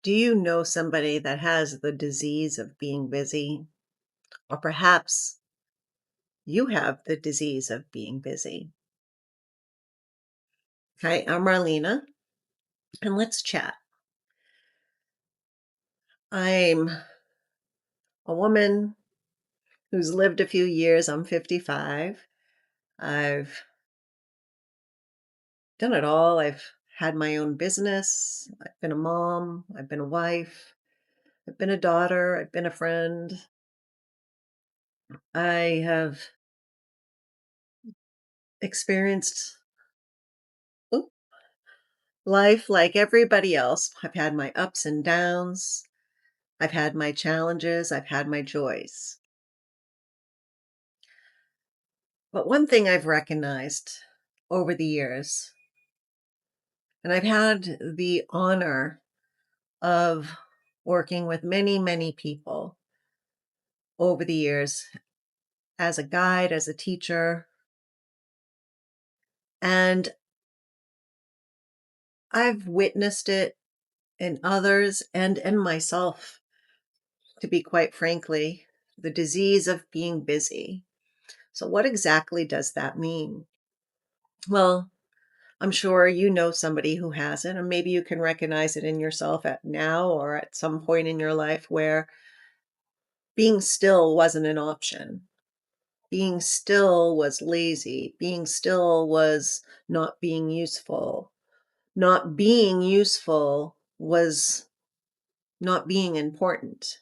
Do you know somebody that has the disease of being busy? Or perhaps you have the disease of being busy. Hi, I'm Marlena, and let's chat. I'm a woman who's lived a few years. I'm 55. I've done it all. I've had my own business. I've been a mom. I've been a wife. I've been a daughter. I've been a friend. I have experienced oop, life like everybody else. I've had my ups and downs. I've had my challenges, I've had my joys. But one thing I've recognized over the years, and I've had the honor of working with many, many people over the years as a guide, as a teacher, and I've witnessed it in others and in myself, to be quite frankly, the disease of being busy. So, what exactly does that mean? Well, I'm sure you know somebody who has it, and maybe you can recognize it in yourself at now or at some point in your life where being still wasn't an option. Being still was lazy. Being still was not being useful. Not being useful was not being important.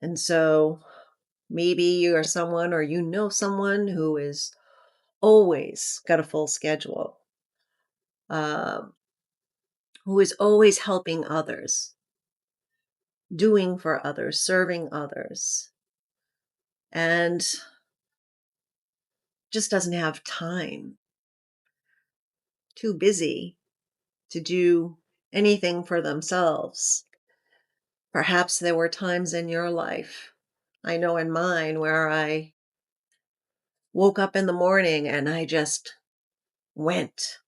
And so maybe you are someone or you know someone who is always got a full schedule, um, who is always helping others, doing for others, serving others, and just doesn't have time, too busy to do anything for themselves. Perhaps there were times in your life, I know in mine, where I woke up in the morning and I just went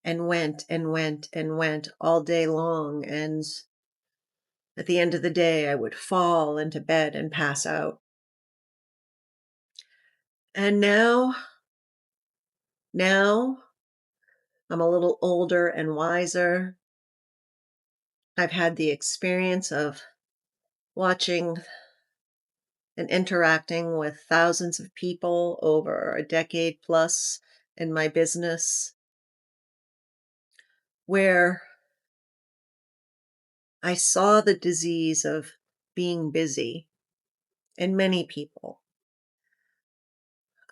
and went and went and went all day long. And at the end of the day, I would fall into bed and pass out. And now I'm a little older and wiser. I've had the experience of watching and interacting with thousands of people over a decade plus in my business, where I saw the disease of being busy in many people.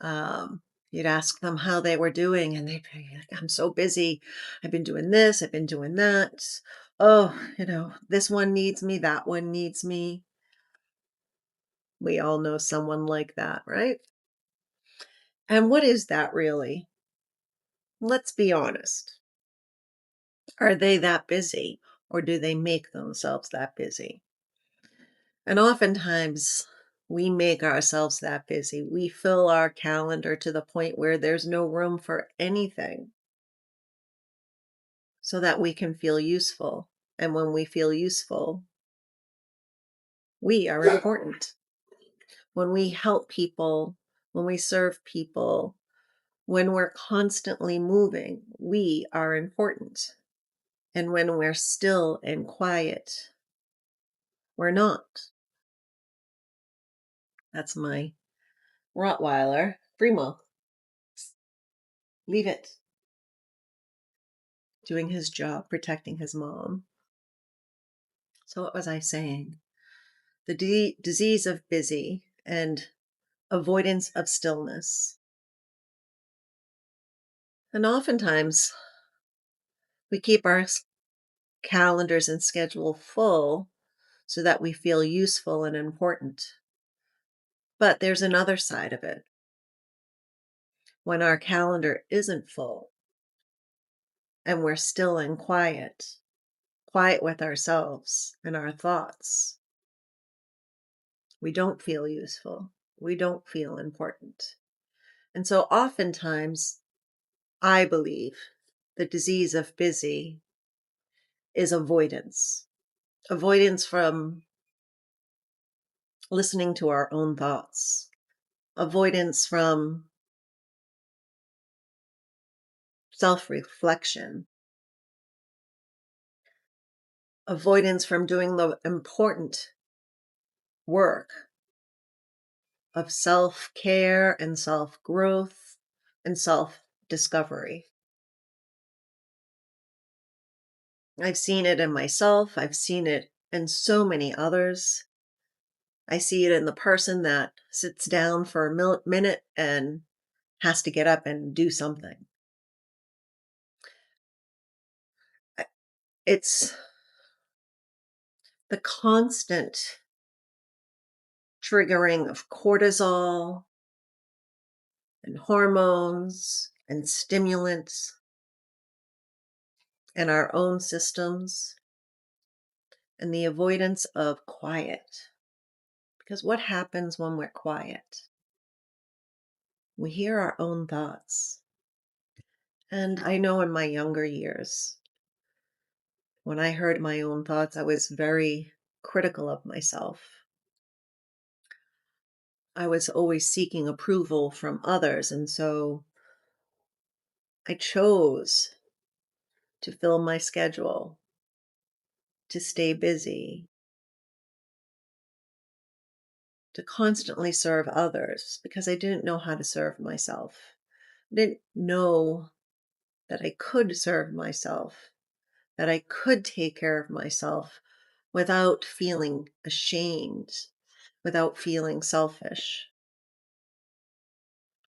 Um, you'd ask them how they were doing, and they'd be like, I'm so busy. I've been doing this, I've been doing that. Oh, this one needs me, that one needs me. We all know someone like that, right? And what is that really? Let's be honest. Are they that busy, or do they make themselves that busy? And oftentimes, we make ourselves that busy. We fill our calendar to the point where there's no room for anything so that we can feel useful. And when we feel useful, we are important. When we help people, when we serve people, when we're constantly moving, we are important. And when we're still and quiet, we're not. That's my Rottweiler. Primo, leave it. Doing his job, protecting his mom. So, what was I saying? The disease of busy and avoidance of stillness. And oftentimes, we keep our calendars and schedule full so that we feel useful and important. But there's another side of it. When our calendar isn't full and we're still and quiet with ourselves and our thoughts, we don't feel useful. We don't feel important. And so oftentimes, I believe the disease of busy is avoidance. avoidance from listening to our own thoughts, avoidance from self reflection, avoidance from doing the important work of self care and self growth and self discovery. I've seen it in myself, I've seen it in so many others. I see it in the person that sits down for a minute and has to get up and do something. I- It's the constant triggering of cortisol and hormones and stimulants in our own systems and the avoidance of quiet. Because what happens when we're quiet? We hear our own thoughts. And I know in my younger years, when I heard my own thoughts, I was very critical of myself. I was always seeking approval from others. And so I chose to fill my schedule, to stay busy, to constantly serve others because I didn't know how to serve myself. I didn't know that I could serve myself, that I could take care of myself without feeling ashamed, without feeling selfish,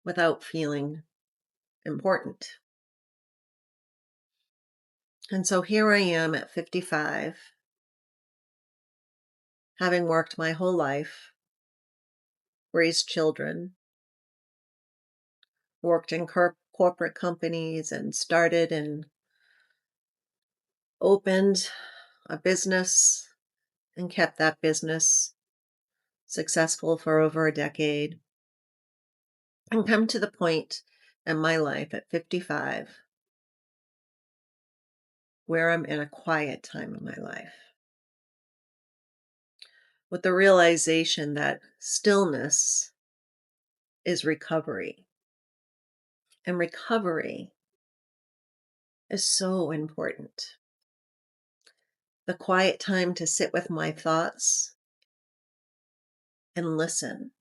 without feeling important. And so here I am at 55, having worked my whole life, raised children, worked in corporate companies, and started and opened a business and kept that business successful for over a decade, and come to the point in my life at 55 where I'm in a quiet time in my life with the realization that stillness is recovery. And recovery is so important. The quiet time to sit with my thoughts and listen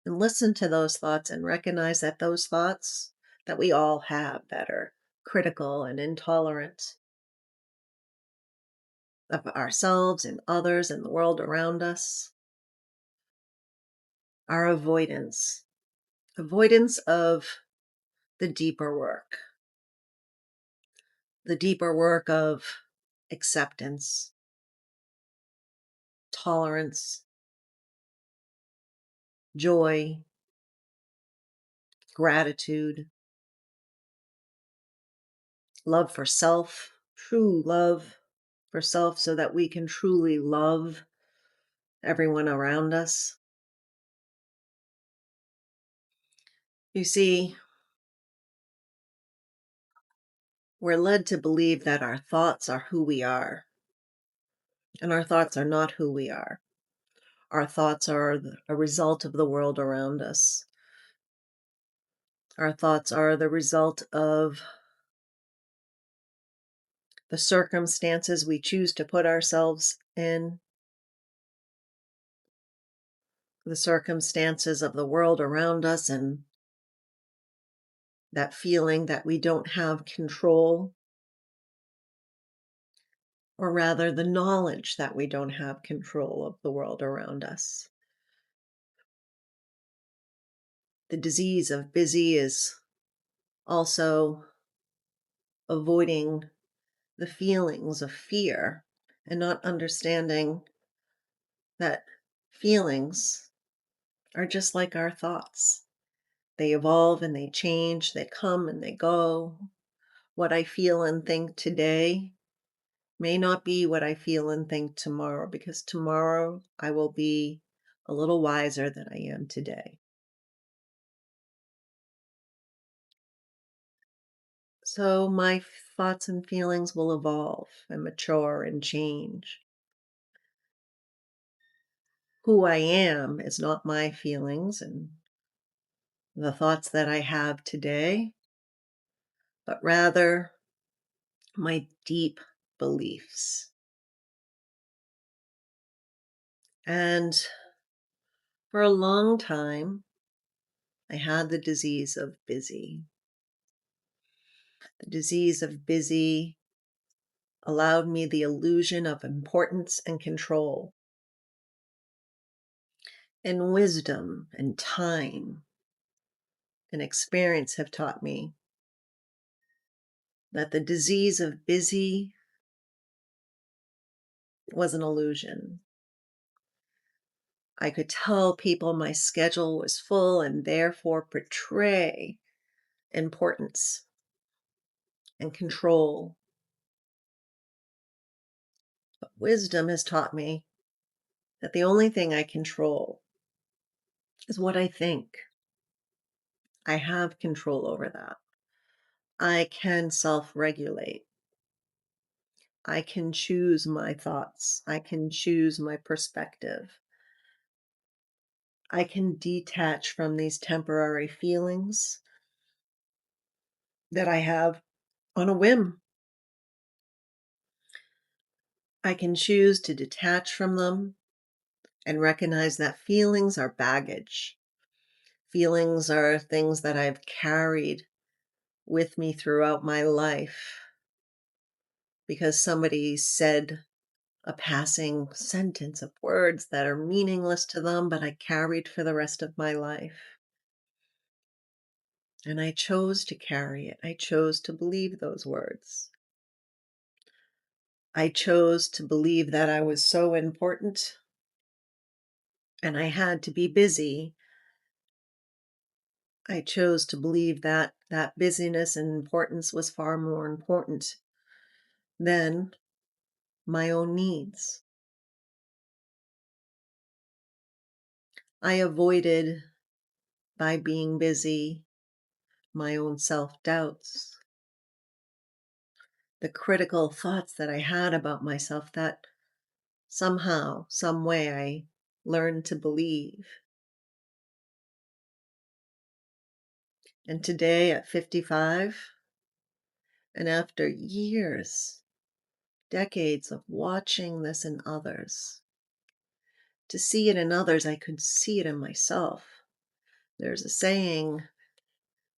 to those thoughts and recognize that those thoughts that we all have that are critical and intolerant of ourselves and others and the world around us are avoidance of the deeper work of acceptance, tolerance, joy, gratitude, love for self, true love for self so that we can truly love everyone around us. You see, we're led to believe that our thoughts are who we are, and our thoughts are not who we are. Our thoughts are a result of the world around us. Our thoughts are the result of the circumstances we choose to put ourselves in, the circumstances of the world around us, and that feeling that we don't have control, or rather, the knowledge that we don't have control of the world around us. The disease of busy is also avoiding the feelings of fear and not understanding that feelings are just like our thoughts. They evolve and they change, they come and they go. What I feel and think today may not be what I feel and think tomorrow, because tomorrow I will be a little wiser than I am today. So my thoughts and feelings will evolve and mature and change. who I am is not my feelings and the thoughts that I have today, but rather my deep beliefs. And for a long time, I had the disease of busy. The disease of busy allowed me the illusion of importance and control, and wisdom and time and experience have taught me that the disease of busy was an illusion. I could tell people my schedule was full and therefore portray importance and control. But wisdom has taught me that the only thing I control is what I think. I have control over that. I can self regulate. I can choose my thoughts. I can choose my perspective. I can detach from these temporary feelings that I have on a whim. I can choose to detach from them and recognize that feelings are baggage. Feelings are things that I've carried with me throughout my life because somebody said a passing sentence of words that are meaningless to them, but I carried for the rest of my life. And I chose to carry it. I chose to believe those words. I chose to believe that I was so important and I had to be busy. I chose to believe that that busyness and importance was far more important than my own needs. I avoided, by being busy, my own self-doubts, the critical thoughts that I had about myself that somehow, some way I learned to believe. And today at 55, and after years, decades of watching this in others, to see it in others, I could see it in myself. There's a saying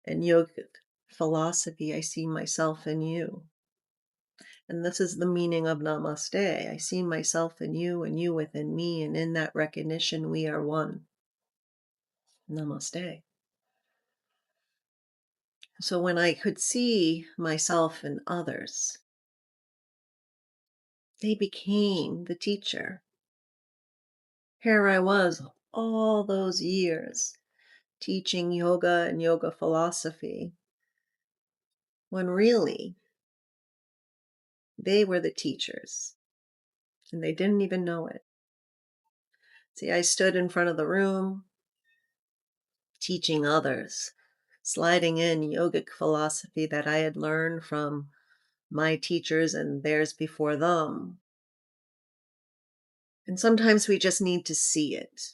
in yogic philosophy, I see myself in you. And this is the meaning of namaste. I see myself in you and you within me, and in that recognition, we are one. Namaste. So when I could see myself in others, they became the teacher. Here I was all those years teaching yoga and yoga philosophy, when really they were the teachers and they didn't even know it. See, I stood in front of the room teaching others, sliding in yogic philosophy that I had learned from my teachers and theirs before them. And sometimes we just need to see it.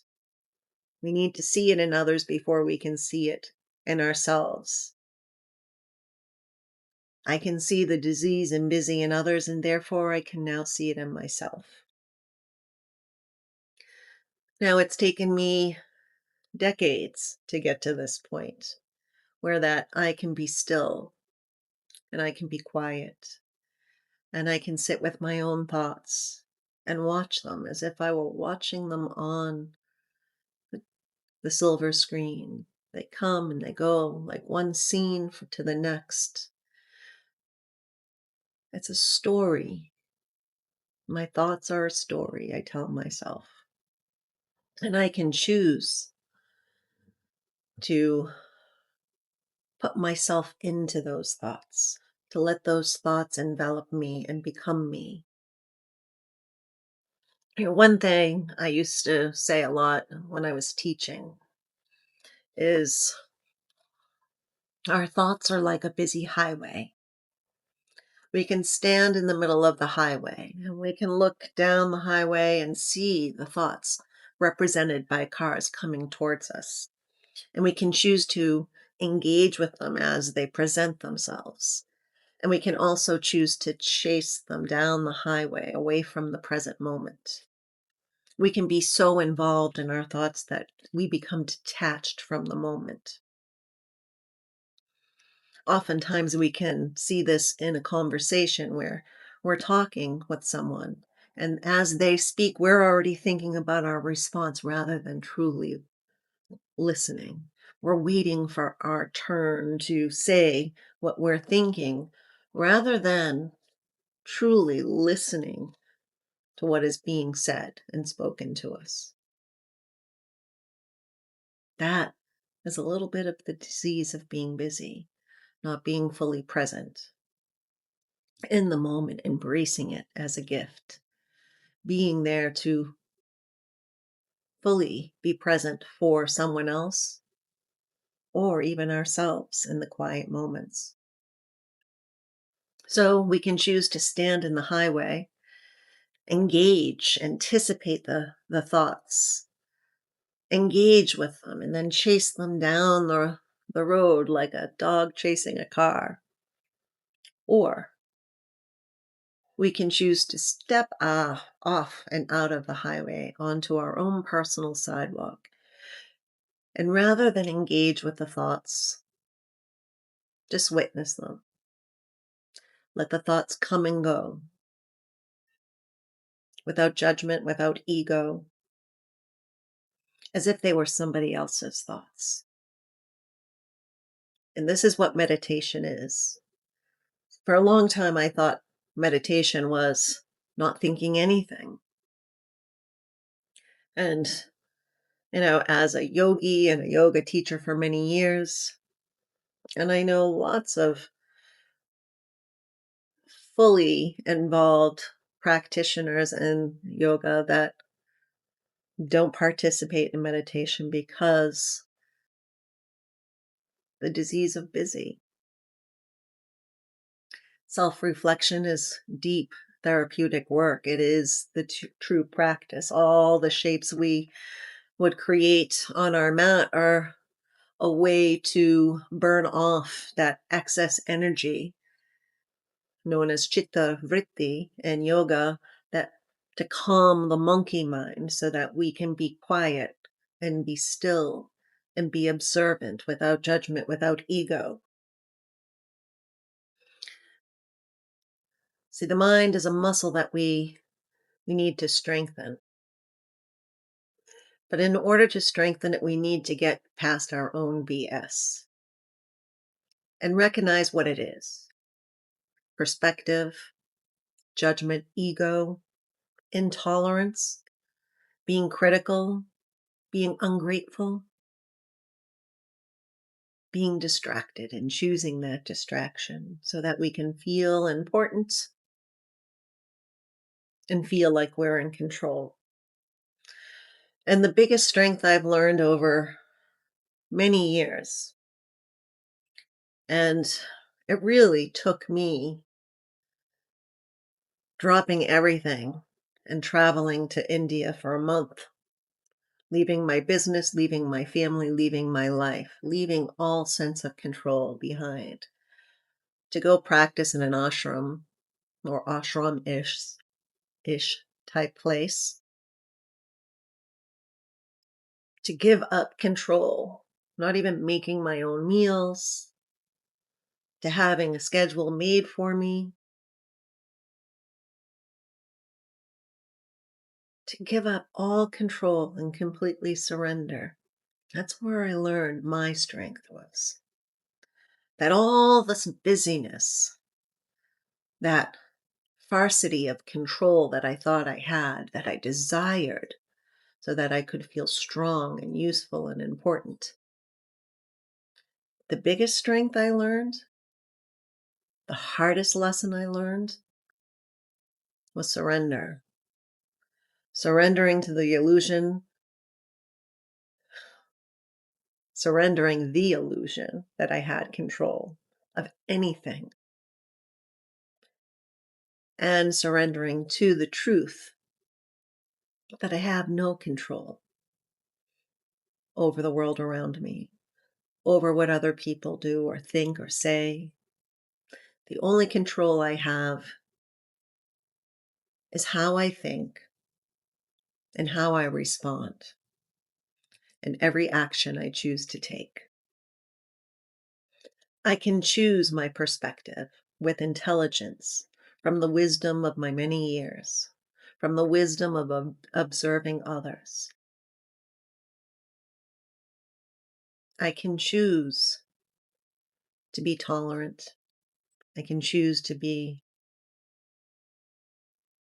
We need to see it in others before we can see it in ourselves. I can see the disease and busy in others, and therefore I can now see it in myself. Now, it's taken me decades to get to this point where that I can be still and I can be quiet and I can sit with my own thoughts and watch them as if I were watching them on the silver screen. They come and they go like one scene to the next. It's a story. My thoughts are a story, I tell myself. And I can choose to put myself into those thoughts, to let those thoughts envelop me and become me. One thing I used to say a lot when I was teaching is our thoughts are like a busy highway. We can stand in the middle of the highway and we can look down the highway and see the thoughts represented by cars coming towards us. And we can choose to engage with them as they present themselves. And we can also choose to chase them down the highway away from the present moment. We can be so involved in our thoughts that we become detached from the moment. Oftentimes, we can see this in a conversation where we're talking with someone, and as they speak, we're already thinking about our response rather than truly listening. We're waiting for our turn to say what we're thinking rather than truly listening to what is being said and spoken to us. That is a little bit of the disease of being busy, not being fully present in the moment, embracing it as a gift, being there to fully be present for someone else or even ourselves in the quiet moments. So we can choose to stand in the highway, engage, anticipate the thoughts, engage with them, and then chase them down the road like a dog chasing a car. Or we can choose to step off and out of the highway onto our own personal sidewalk. And rather than engage with the thoughts, just witness them. Let the thoughts come and go without judgment, without ego, as if they were somebody else's thoughts. And this is what meditation is. For a long time, I thought meditation was not thinking anything. And, as a yogi and a yoga teacher for many years, and I know lots of fully involved practitioners in yoga that don't participate in meditation because the disease of busy. Self-reflection is deep therapeutic work. It is the true practice. All the shapes we would create on our mat are a way to burn off that excess energy known as chitta vritti in yoga, that to calm the monkey mind so that we can be quiet and be still and be observant without judgment, without ego. See, the mind is a muscle that we need to strengthen. But in order to strengthen it, we need to get past our own BS and recognize what it is: perspective, judgment, ego, intolerance, being critical, being ungrateful, being distracted, and choosing that distraction so that we can feel important and feel like we're in control. And the biggest strength I've learned over many years, and it really took me dropping everything and traveling to India for a month, leaving my business, leaving my family, leaving my life, leaving all sense of control behind, to go practice in an ashram or ashram-ish type place, to give up control, not even making my own meals, to having a schedule made for me, to give up all control and completely surrender. That's where I learned my strength was. That all this busyness, that sparsity of control that I thought I had, that I desired, so that I could feel strong and useful and important. The biggest strength I learned, the hardest lesson I learned, was surrender. Surrendering to the illusion, surrendering the illusion that I had control of anything, and surrendering to the truth that I have no control. over the world around me, over what other people do or think or say. The only control I have is how I think and how I respond in every action I choose to take. I can choose my perspective with intelligence from the wisdom of my many years, from the wisdom of observing others. I can choose to be tolerant. I can choose to be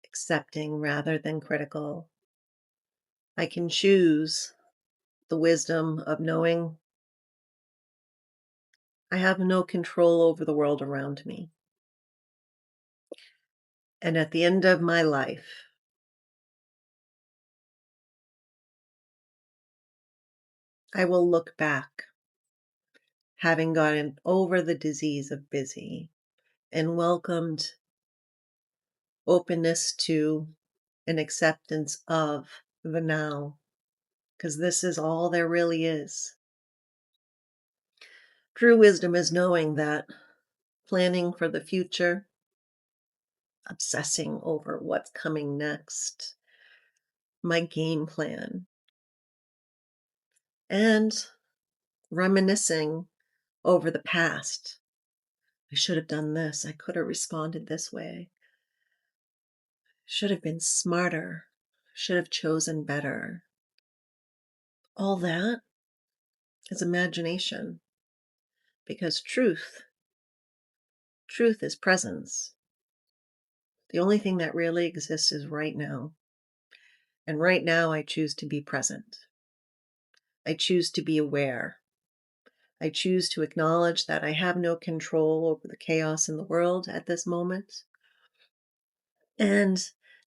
accepting rather than critical. I can choose the wisdom of knowing I have no control over the world around me. And at the end of my life, I will look back, having gotten over the disease of busy and welcomed openness to and acceptance of the now, because this is all there really is. True wisdom is knowing that planning for the future, obsessing over what's coming next, my game plan, and reminiscing over the past. I should have done this. I could have responded this way. Should have been smarter. Should have chosen better. All that is imagination because truth is presence. The only thing that really exists is right now. And right now, I choose to be present. I choose to be aware. I choose to acknowledge that I have no control over the chaos in the world at this moment. And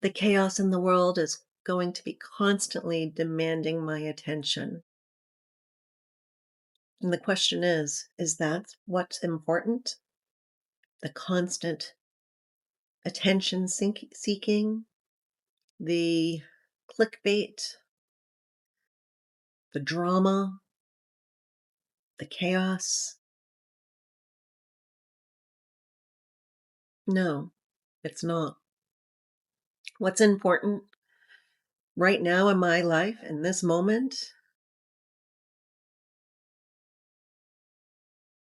the chaos in the world is going to be constantly demanding my attention. And the question is that what's important? The constant attention seeking, the clickbait, the drama, the chaos? No, it's not. What's important right now in my life, in this moment?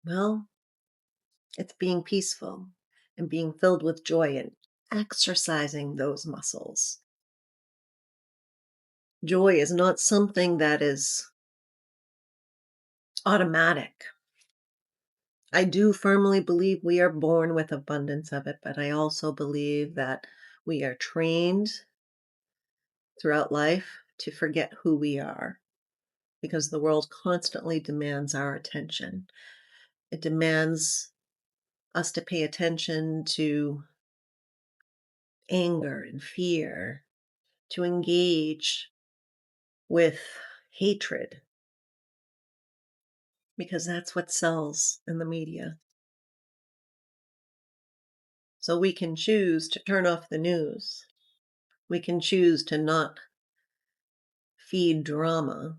Well, it's being peaceful and being filled with joy and exercising those muscles. Joy is not something that is automatic. I do firmly believe we are born with abundance of it, but I also believe that we are trained throughout life to forget who we are because the world constantly demands our attention. It demands us to pay attention to anger and fear, to engage with hatred, because that's what sells in the media. So we can choose to turn off the news. We can choose to not feed drama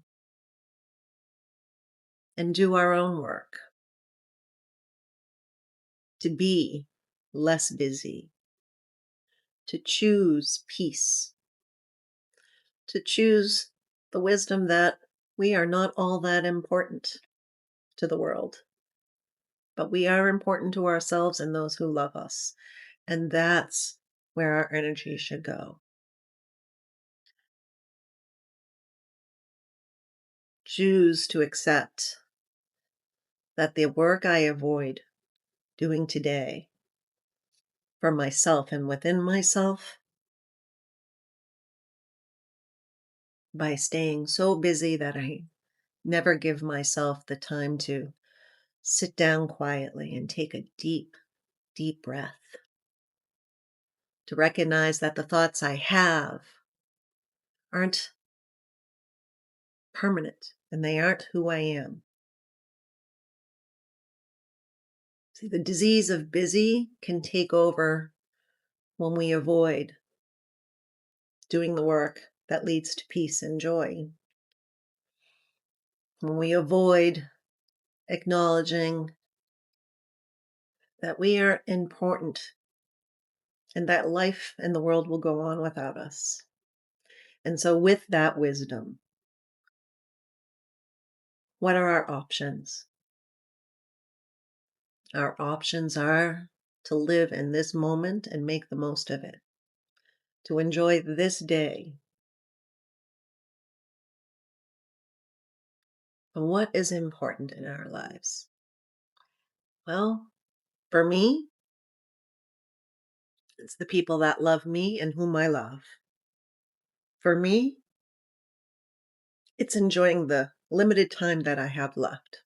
and do our own work, to be less busy, to choose peace, to choose the wisdom that we are not all that important to the world, but we are important to ourselves and those who love us. And that's where our energy should go. Choose to accept that the work I avoid doing today for myself and within myself, by staying so busy that I never give myself the time to sit down quietly and take a deep, deep breath, to recognize that the thoughts I have aren't permanent and they aren't who I am. See, the disease of busy can take over when we avoid doing the work that leads to peace and joy. when we avoid acknowledging that we are important and that life and the world will go on without us. And so, with that wisdom, what are our options? Our options are to live in this moment and make the most of it, to enjoy this day. And what is important in our lives? Well, for me, it's the people that love me and whom I love. For me, it's enjoying the limited time that I have left.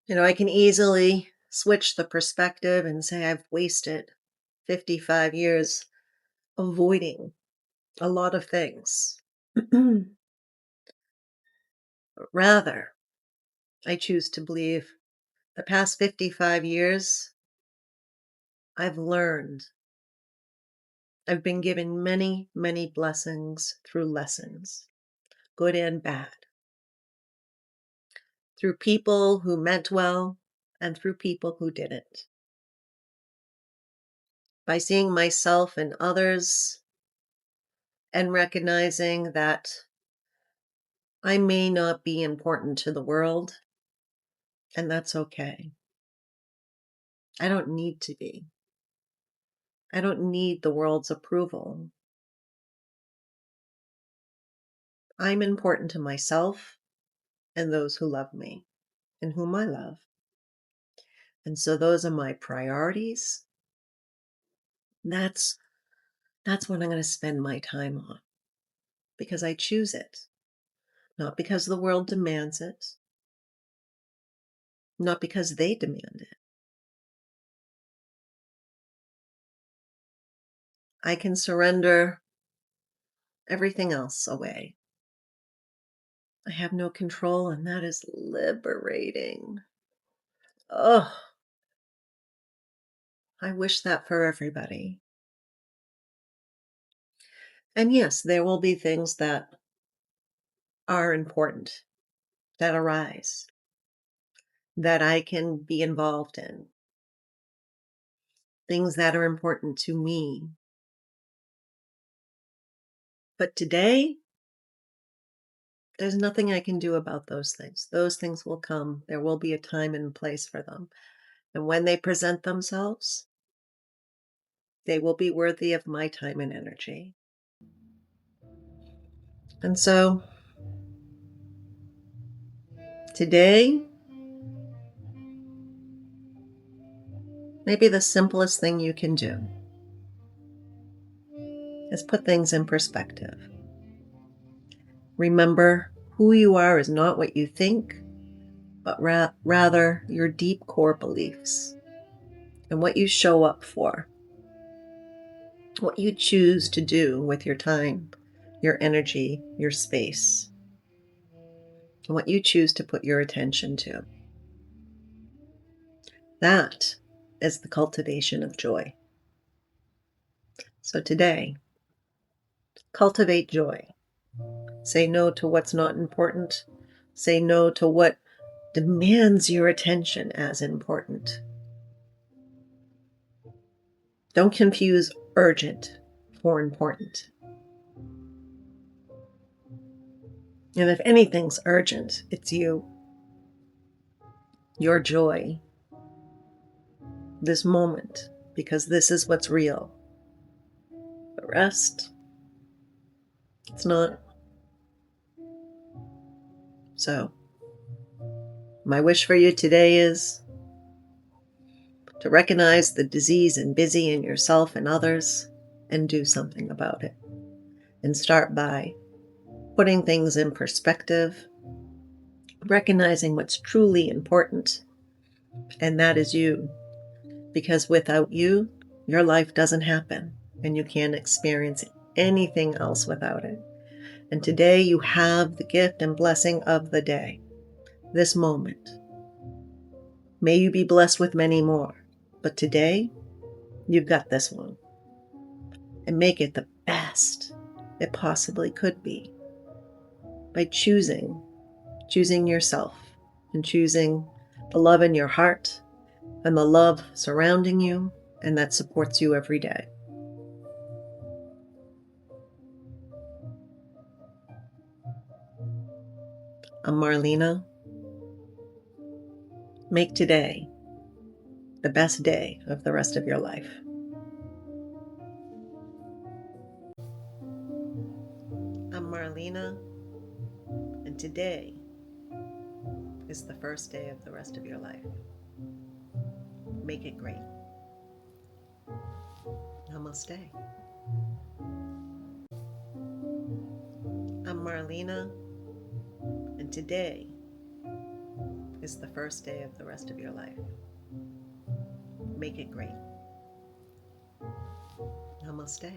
I can easily switch the perspective and say I've wasted 55 years avoiding a lot of things. Rather, I choose to believe the past 55 years, I've learned. I've been given many, many blessings through lessons, good and bad, through people who meant well and through people who didn't. By seeing myself and others and recognizing that I may not be important to the world, and that's okay. I don't need to be. I don't need the world's approval. I'm important to myself and those who love me and whom I love. And so those are my priorities. That's what I'm going to spend my time on because I choose it, not because the world demands it, not because they demand it. I can surrender everything else away. I have no control, and that is liberating. Oh, I wish that for everybody. And yes, there will be things that are important that arise that I can be involved in, things that are important to me. But today, there's nothing I can do about those things. Those things will come. There will be a time and place for them. And when they present themselves, they will be worthy of my time and energy. And so today, maybe the simplest thing you can do is put things in perspective. Remember, who you are is not what you think, but rather your deep core beliefs and what you show up for, what you choose to do with your time, your energy, your space, and what you choose to put your attention to. That is the cultivation of joy. So today, cultivate joy. Say no to what's not important. Say no to what demands your attention as important. Don't confuse urgent for important. And if anything's urgent, it's you, your joy, this moment, because this is what's real. The rest, it's not. So, my wish for you today is to recognize the disease and busy in yourself and others and do something about it. And start by putting things in perspective, recognizing what's truly important, and that is you. Because without you, your life doesn't happen, and you can't experience anything else without it. And today you have the gift and blessing of the day, this moment. May you be blessed with many more, but today you've got this one. And make it the best it possibly could be. by choosing yourself and choosing the love in your heart and the love surrounding you and that supports you every day. I'm Marlena. Make today the best day of the rest of your life. I'm Marlena, and today is the first day of the rest of your life. Make it great. Namaste. I'm Marlena, and today is the first day of the rest of your life. Make it great. Namaste.